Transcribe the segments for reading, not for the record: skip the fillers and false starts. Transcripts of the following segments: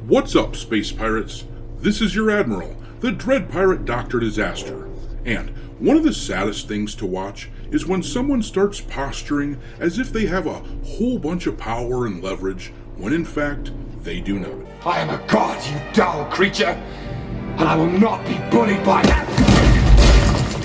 What's up, space pirates? This is your Admiral, the Dread Pirate Dr. Disaster. And one of the saddest things to watch is when someone starts posturing as if they have a whole bunch of power and leverage, when in fact, they do not. I am a god, you dull creature, and I will not be bullied by that.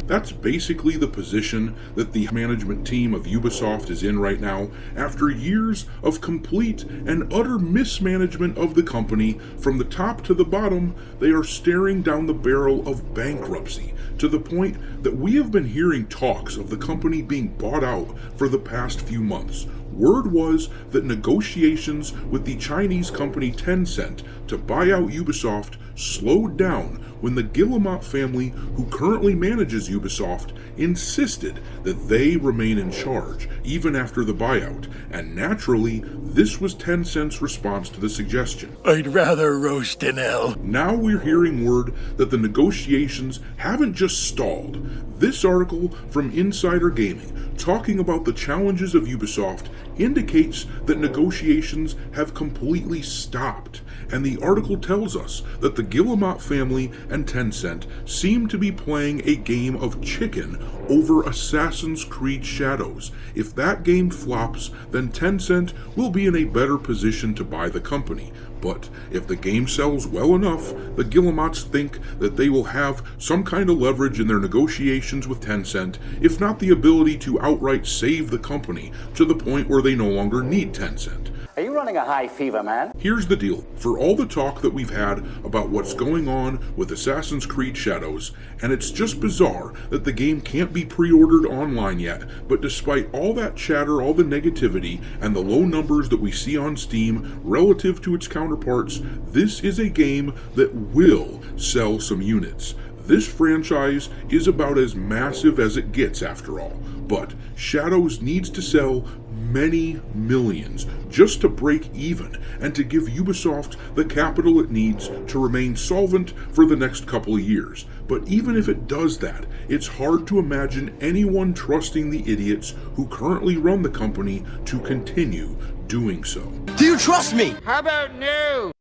That's basically the position that the management team of Ubisoft is in right now, after years of complete and utter mismanagement of the company. From the top to the bottom, they are staring down the barrel of bankruptcy, to the point that we have been hearing talks of the company being bought out for the past few months. Word was that negotiations with the Chinese company Tencent to buy out Ubisoft slowed down when the Guillemot family, who currently manages Ubisoft, insisted that they remain in charge even after the buyout, and naturally, this was Tencent's response to the suggestion. I'd rather roast an L. Now we're hearing word that the negotiations haven't just stalled. This article from Insider Gaming, talking about the challenges of Ubisoft, indicates that negotiations have completely stopped, and the article tells us that the Guillemot family and Tencent seem to be playing a game of chicken over Assassin's Creed Shadows. If that game flops, then Tencent will be in a better position to buy the company. But if the game sells well enough, the Guillemots think that they will have some kind of leverage in their negotiations with Tencent, if not the ability to outright save the company to the point where they no longer need Tencent. Are you running a high fever, man? Here's the deal. For all the talk that we've had about what's going on with Assassin's Creed Shadows, and it's just bizarre that the game can't be pre-ordered online yet, but despite all that chatter, all the negativity, and the low numbers that we see on Steam relative to its counterparts, this is a game that will sell some units. This franchise is about as massive as it gets after all, but Shadows needs to sell many millions just to break even and to give Ubisoft the capital it needs to remain solvent for the next couple of years. But even if it does that, it's hard to imagine anyone trusting the idiots who currently run the company to continue doing so. Do you trust me? How about no?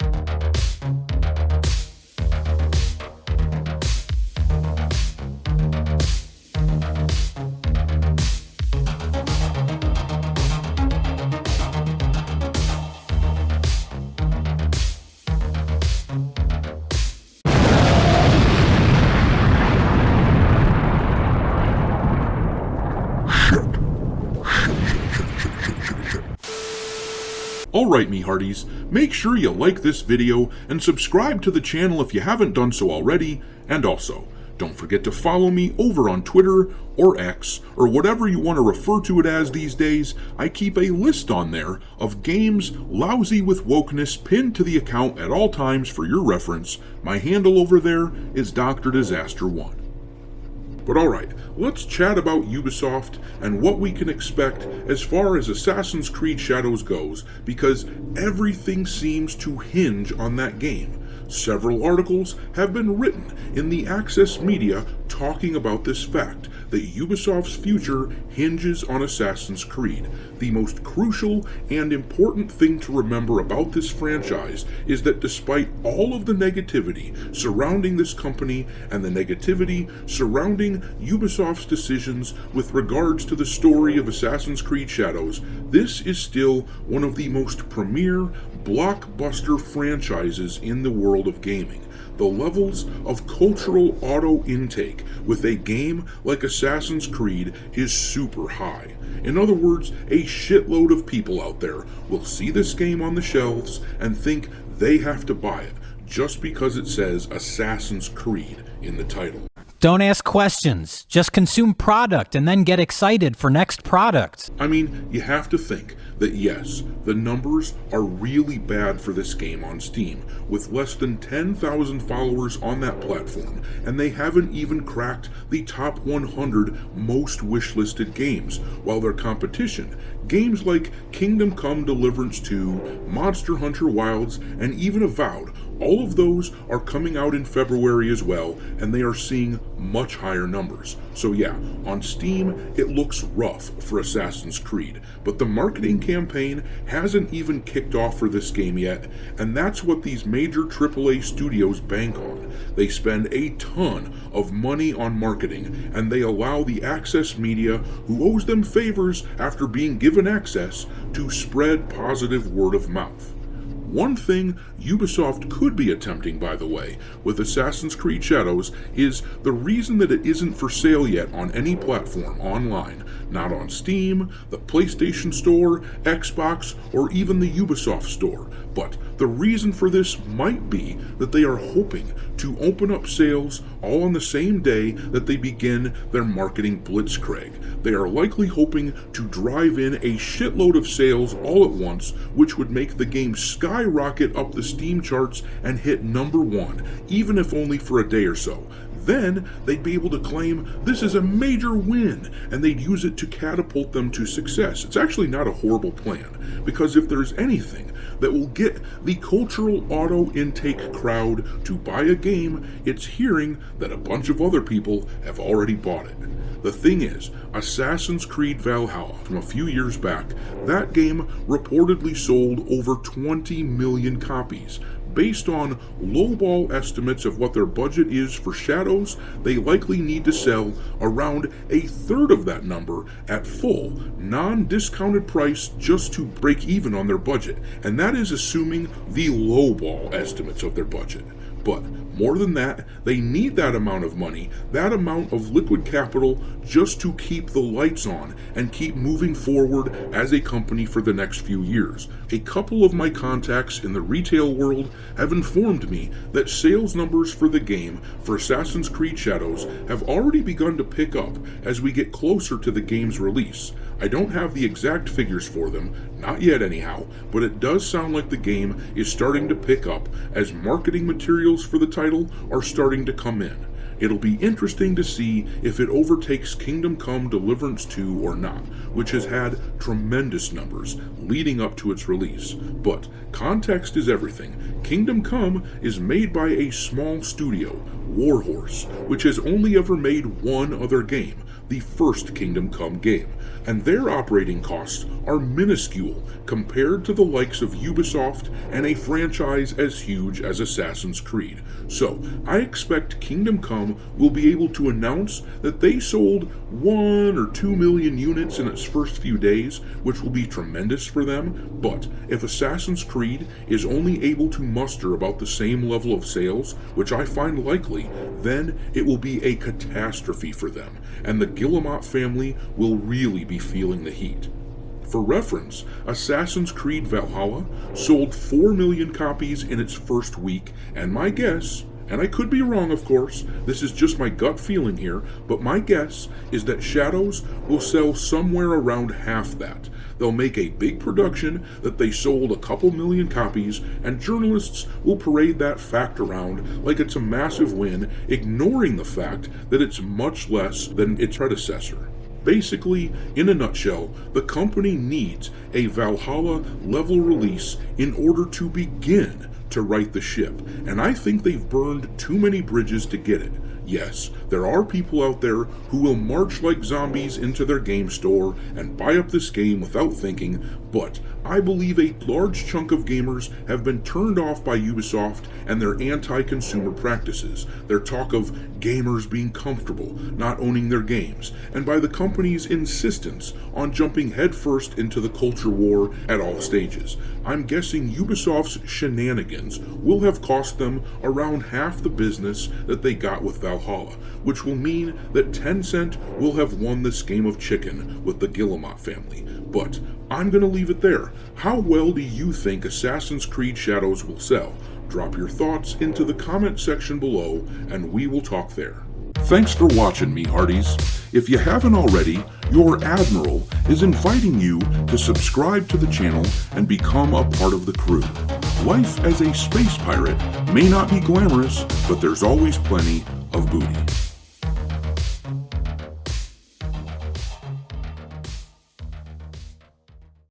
Alright, me hearties, make sure you like this video and subscribe to the channel if you haven't done so already, and also, don't forget to follow me over on Twitter or X, or whatever you want to refer to it as these days. I keep a list on there of games lousy with wokeness pinned to the account at all times for your reference. My handle over there is Dr. Disaster 1. But alright, let's chat about Ubisoft and what we can expect as far as Assassin's Creed Shadows goes, because everything seems to hinge on that game. Several articles have been written in the Access media talking about this fact, that Ubisoft's future hinges on Assassin's Creed. The most crucial and important thing to remember about this franchise is that despite all of the negativity surrounding this company and the negativity surrounding Ubisoft's decisions with regards to the story of Assassin's Creed Shadows, this is still one of the most premier blockbuster franchises in the world of gaming. The levels of cultural auto intake with a game like Assassin's Creed is super high. In other words, a shitload of people out there will see this game on the shelves and think they have to buy it just because it says Assassin's Creed in the title. Don't ask questions. Just consume product and then get excited for next product. I mean, you have to think that yes, the numbers are really bad for this game on Steam, with less than 10,000 followers on that platform, and they haven't even cracked the top 100 most wishlisted games, while their competition, games like Kingdom Come Deliverance 2, Monster Hunter Wilds, and even Avowed, All of those are coming out in February as well, and they are seeing much higher numbers. So yeah, on Steam, it looks rough for Assassin's Creed, but the marketing campaign hasn't even kicked off for this game yet, and that's what these major AAA studios bank on. They spend a ton of money on marketing, and they allow the access media, who owes them favors after being given access, to spread positive word of mouth. One thing Ubisoft could be attempting, by the way, with Assassin's Creed Shadows is the reason that it isn't for sale yet on any platform online, not on Steam, the PlayStation Store, Xbox, or even the Ubisoft Store. But the reason for this might be that they are hoping to open up sales all on the same day that they begin their marketing blitzkrieg. They are likely hoping to drive in a shitload of sales all at once, which would make the game skyrocket up the Steam charts and hit #1, even if only for a day or so. Then they'd be able to claim this is a major win, and they'd use it to catapult them to success. It's actually not a horrible plan, because if there's anything that will get the cultural auto intake crowd to buy a game, it's hearing that a bunch of other people have already bought it. The thing is, Assassin's Creed Valhalla, from a few years back, that game reportedly sold over 20 million copies. Based on lowball estimates of what their budget is for Shadows, they likely need to sell around a third of that number at full, non-discounted price just to break even on their budget. And that is assuming the lowball estimates of their budget. But more than that, they need that amount of money, that amount of liquid capital, just to keep the lights on and keep moving forward as a company for the next few years. A couple of my contacts in the retail world have informed me that sales numbers for the game for Assassin's Creed Shadows have already begun to pick up as we get closer to the game's release. I don't have the exact figures for them, not yet anyhow, but it does sound like the game is starting to pick up as marketing materials for the title are starting to come in. It'll be interesting to see if it overtakes Kingdom Come Deliverance 2 or not, which has had tremendous numbers leading up to its release. But context is everything. Kingdom Come is made by a small studio, Warhorse, which has only ever made one other game, the first Kingdom Come game, and their operating costs are minuscule compared to the likes of Ubisoft and a franchise as huge as Assassin's Creed. So I expect Kingdom Come will be able to announce that they sold 1 or 2 million units in its first few days, which will be tremendous for them. But if Assassin's Creed is only able to muster about the same level of sales, which I find likely, then it will be a catastrophe for them, and the Guillemot family will really be feeling the heat. For reference, Assassin's Creed Valhalla sold 4 million copies in its first week, and my guess, and I could be wrong of course, this is just my gut feeling here, but my guess is that Shadows will sell somewhere around half that. They'll make a big production that they sold a couple million copies, and journalists will parade that fact around like it's a massive win, ignoring the fact that it's much less than its predecessor. Basically, in a nutshell, the company needs a Valhalla level release in order to begin to right the ship, and I think they've burned too many bridges to get it. Yes, there are people out there who will march like zombies into their game store and buy up this game without thinking, but I believe a large chunk of gamers have been turned off by Ubisoft and their anti-consumer practices, their talk of gamers being comfortable not owning their games, and by the company's insistence on jumping headfirst into the culture war at all stages. I'm guessing Ubisoft's shenanigans will have cost them around half the business that they got with Valhalla, which will mean that Tencent will have won this game of chicken with the Guillemot family. But I'm going to leave it there. How well do you think Assassin's Creed Shadows will sell? Drop your thoughts into the comment section below, and we will talk there. Thanks for watching me, hearties. If you haven't already, your Admiral is inviting you to subscribe to the channel and become a part of the crew. Life as a space pirate may not be glamorous, but there's always plenty of booty.